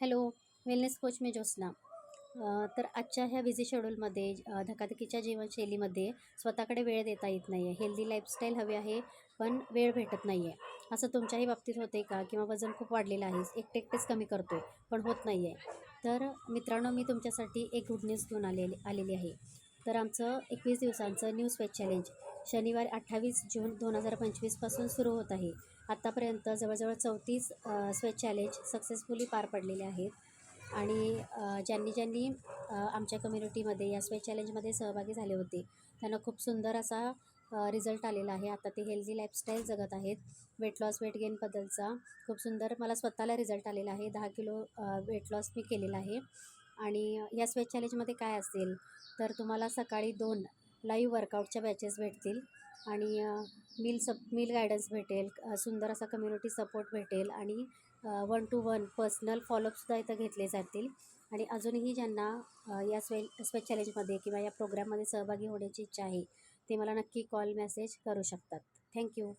Hello, wellness coach मी ज्योत्स्ना. तर आजच्या ह्या बिझी शेड्यूलमध्ये धकाधकीच्या जीवनशैलीमध्ये स्वतःकडे वेळ देता येत नाही आहे. हेल्दी लाईफस्टाईल हवी आहे, पण वेळ भेटत नाही आहे. असं तुमच्याही बाबतीत होते का? किंवा वजन खूप वाढलेलं आहे, एकटे-एकटेच कमी करतोय, पण होत नाही आहे. तर मित्रांनो, मी तुमच्यासाठी एक गुड न्यूज घेऊन आलेली आहे. तर आमचं 21 दिवसांचं न्यू स्वेट चॅलेंज शनिवारी 28 जून 2025 पासून सुरू होत आहे. आत्तापर्यंत जवळजवळ 34 स्वेट चॅलेंज सक्सेसफुली पार पडलेले आहेत. आणि ज्यांनी आमच्या कम्युनिटीमध्ये या स्वेट चॅलेंजमध्ये सहभागी झाले होते, त्यांना खूप सुंदर असा रिझल्ट आलेला आहे. आता ते हेल्दी लाईफस्टाईल जगत आहेत. वेट लॉस, वेट गेनबद्दलचा खूप सुंदर मला स्वतःला रिझल्ट आलेला आहे. 10 किलो वेट लॉस मी केलेला आहे. आणि या स्वेट चॅलेंजमध्ये काय असेल, तर तुम्हाला सकाळी 2 लाईव्ह वर्कआउटच्या बॅचेस भेटतील आणि मील गायडन्स भेटेल, सुंदर असा कम्युनिटी सपोर्ट भेटेल आणि 1 to 1 पर्सनल फॉलोअपसुद्धा इथं घेतले जातील. आणि अजूनही ज्यांना या स्वेट चॅलेंजमध्ये किंवा या प्रोग्राममध्ये सहभागी होण्याची इच्छा आहे, ते मला नक्की कॉल मेसेज करू शकतात. थँक्यू.